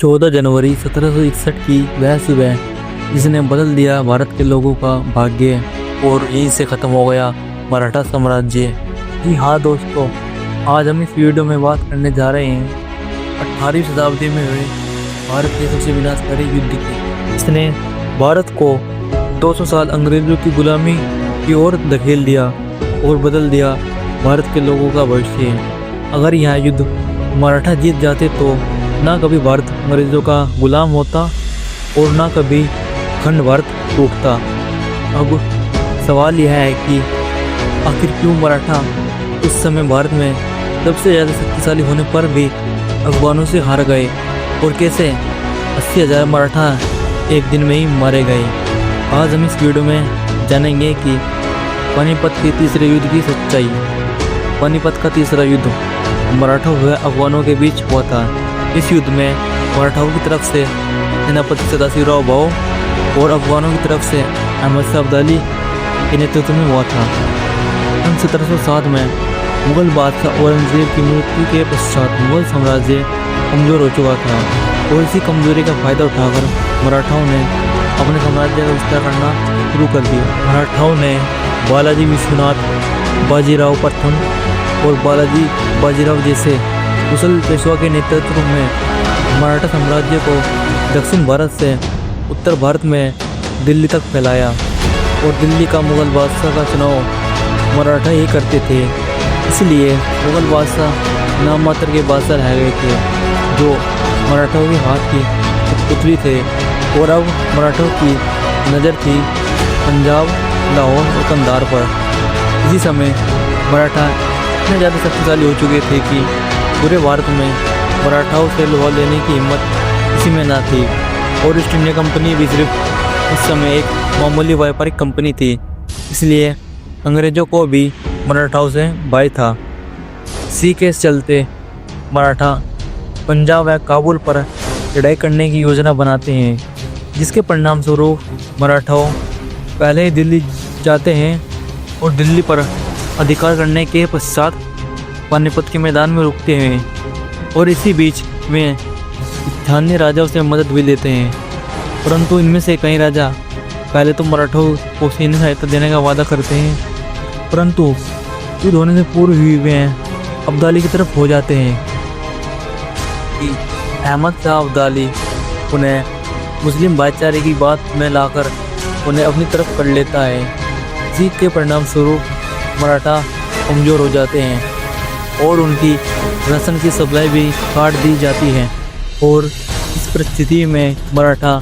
14 जनवरी 1761 की वह सुबह जिसने बदल दिया भारत के लोगों का भाग्य और यहीं से ख़त्म हो गया मराठा साम्राज्य। जी हाँ दोस्तों, आज हम इस वीडियो में बात करने जा रहे हैं 18वीं शताब्दी में हुए भारत के सबसे विनाशकारी युद्ध की। इसने भारत को 200 साल अंग्रेज़ों की गुलामी की ओर धकेल दिया और बदल दिया भारत के लोगों का भविष्य। अगर यह युद्ध मराठा जीत जाते तो ना कभी भारत अंग्रेज़ों का गुलाम होता और ना कभी अखंड भारत टूटता। अब सवाल यह है कि आखिर क्यों मराठा उस समय भारत में सबसे ज़्यादा शक्तिशाली होने पर भी अफगानों से हार गए और कैसे 80,000 मराठा एक दिन में ही मारे गए। आज हम इस वीडियो में जानेंगे कि पानीपत के तीसरे युद्ध की सच्चाई। पानीपत का तीसरा युद्ध मराठों व अफगानों के बीच हुआ था। इस युद्ध में मराठाओं की तरफ से सेनापति सदाशिवराव भाऊ और अफगानों की तरफ से अहमद शाह अब्दाली के नेतृत्व में हुआ था। सन 1707 में मुगल बादशाह औरंगजेब की मृत्यु के पश्चात मुगल साम्राज्य कमज़ोर हो चुका था और इसी कमजोरी का फायदा उठाकर मराठाओं ने अपने साम्राज्य का विस्तार करना शुरू कर दिया। मराठाओं ने बालाजी विश्वनाथ, बाजीराव प्रथम और बालाजी बाजीराव जैसे कुशल पेशवा के नेतृत्व में मराठा साम्राज्य को दक्षिण भारत से उत्तर भारत में दिल्ली तक फैलाया और दिल्ली का मुगल बादशाह का चुनाव मराठा ही करते थे। इसलिए मुगल बादशाह नाम मात्र के बादशाह रह गए थे जो मराठाओं के हाथ की पुतली थे और अब मराठों की नज़र थी पंजाब, लाहौर और कंधार पर। इसी समय मराठा इतने ज़्यादा शक्तिशाली हो चुके थे कि पूरे भारत में मराठाओं से लोहा लेने की हिम्मत किसी में ना थी और ईस्ट इंडिया कंपनी भी सिर्फ उस समय एक मामूली व्यापारिक कंपनी थी। इसलिए अंग्रेज़ों को भी मराठाओं से भय था। इसी के चलते मराठा पंजाब व काबुल पर चढ़ाई करने की योजना बनाते हैं, जिसके परिणाम स्वरूप मराठाओं पहले ही दिल्ली जाते हैं और दिल्ली पर अधिकार करने के पश्चात पानीपत के मैदान में रुकते हैं और इसी बीच में स्थानीय राजाओं से मदद भी लेते हैं। परंतु इनमें से कई राजा पहले तो मराठों को सैन्य सहायता देने का वादा करते हैं, परंतु युद्ध होने से पूर्व ही वे अब्दाली की तरफ हो जाते हैं कि अहमद शाह अब्दाली उन्हें मुस्लिम भाईचारे की बात में लाकर उन्हें अपनी तरफ कर लेता है। इसी के परिणाम स्वरूप मराठा कमज़ोर हो जाते हैं और उनकी राशन की सप्लाई भी काट दी जाती है और इस परिस्थिति में मराठा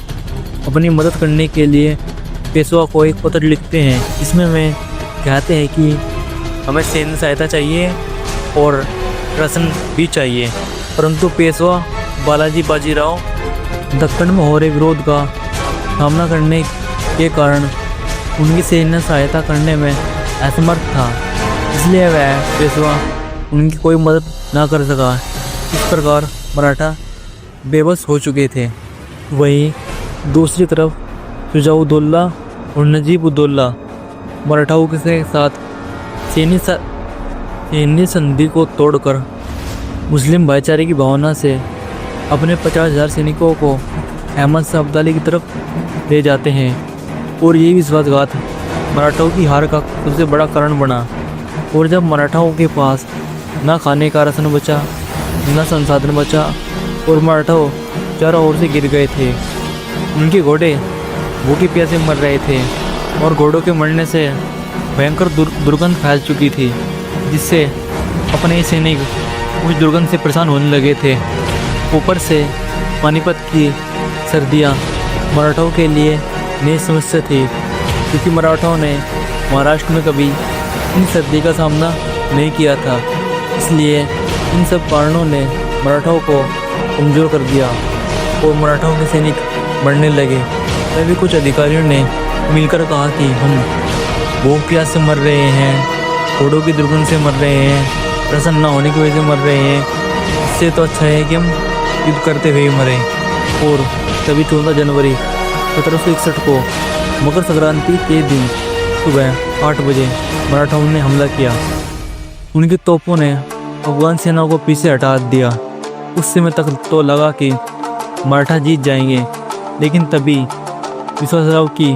अपनी मदद करने के लिए पेशवा को एक पत्र लिखते हैं। इसमें वे कहते हैं कि हमें सैन्य सहायता चाहिए और राशन भी चाहिए, परंतु पेशवा बालाजी बाजीराव दक्कन में हो रहे विरोध का सामना करने के कारण उनकी सैन्य सहायता करने में असमर्थ था। इसलिए वह पेशवा उनकी कोई मदद ना कर सका। इस प्रकार मराठा बेबस हो चुके थे। वहीं दूसरी तरफ शुजाउद्दौला और नजीब-उद-दौला मराठाओं के साथ सैन्य संधि को तोड़कर मुस्लिम भाईचारे की भावना से अपने 50,000 सैनिकों को अहमद शाह अब्दाली की तरफ ले जाते हैं और ये विश्वासघात मराठाओं की हार का सबसे बड़ा कारण बना। और जब मराठाओं के पास ना खाने का राशन बचा, ना संसाधन बचा और मराठाओं चारों ओर से गिर गए थे, उनके घोड़े भूखे प्यासे मर रहे थे और घोड़ों के मरने से भयंकर दुर्गंध फैल चुकी थी, जिससे अपने सैनिक उस दुर्गंध से परेशान होने लगे थे। ऊपर से पानीपत की सर्दियाँ मराठाओं के लिए नई समस्या थी, क्योंकि मराठाओं ने महाराष्ट्र में कभी इन सर्दी का सामना नहीं किया था। इसलिए इन सब कारणों ने मराठाओं को कमज़ोर कर दिया और मराठाओं के सैनिक मरने लगे। तभी कुछ अधिकारियों ने मिलकर कहा कि हम भूख प्यास से मर रहे हैं, घोड़ों की दुर्गंध से मर रहे हैं, राशन न होने की वजह से मर रहे हैं, इससे तो अच्छा है कि हम युद्ध करते हुए मरें। और तभी 14 जनवरी 1761 को मकर संक्रांति के दिन सुबह 8 बजे मराठाओं ने हमला किया। उनकी तोपों ने अफगान सेना को पीछे हटा दिया। उस समय तक तो लगा कि मराठा जीत जाएंगे, लेकिन तभी विश्वासराव की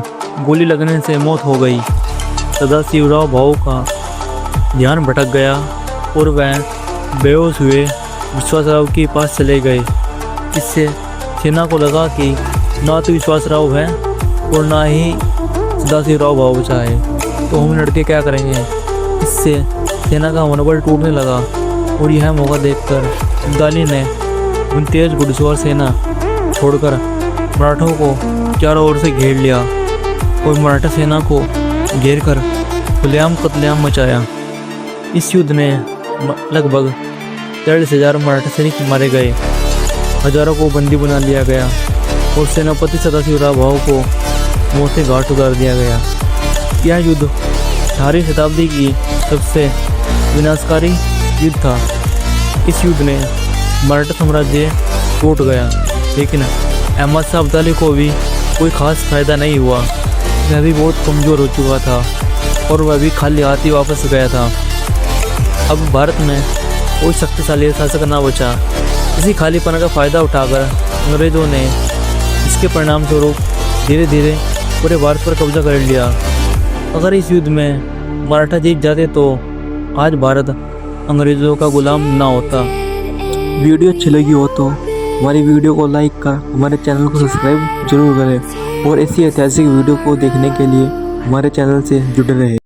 गोली लगने से मौत हो गई। सदाशिवराव भाऊ का ध्यान भटक गया और वह बेहोश हुए विश्वासराव के पास चले गए। इससे सेना को लगा कि ना तो विश्वासराव है और ना ही सदाशिवराव भाऊ बचा है, तो हम लड़के क्या करेंगे। इससे सेना का मनोबल टूटने लगा और यह मौका देखकर अब्दाली ने उन तेज घुड़सवार सेना छोड़कर मराठों को चारों ओर से घेर लिया और मराठा सेना को घेर कर खुलेआम कत्लेआम मचाया। इस युद्ध में लगभग 40,000 मराठा सैनिक मारे गए, हजारों को बंदी बना लिया गया और सेनापति सदाशिवराव भाऊ को मौत के घाट उतार दिया गया। यह युद्ध 18वीं शताब्दी की सबसे विनाशकारी युद्ध था। इस युद्ध में मराठा साम्राज्य टूट गया, लेकिन अहमद शाह अब्दाली को भी कोई खास फायदा नहीं हुआ। वह भी बहुत कमज़ोर हो चुका था और वह भी खाली हाथ ही वापस गया था। अब भारत में कोई शक्तिशाली शासक ना बचा। इसी खालीपन का फ़ायदा उठाकर अंग्रेज़ों ने इसके परिणाम स्वरूप धीरे धीरे पूरे भारत पर कब्जा कर लिया। अगर इस युद्ध में मराठा जीत जाते तो आज भारत अंग्रेज़ों का गुलाम ना होता। वीडियो अच्छी लगी हो तो हमारी वीडियो को लाइक कर हमारे चैनल को सब्सक्राइब जरूर करें और ऐसी ऐतिहासिक वीडियो को देखने के लिए हमारे चैनल से जुड़े रहें।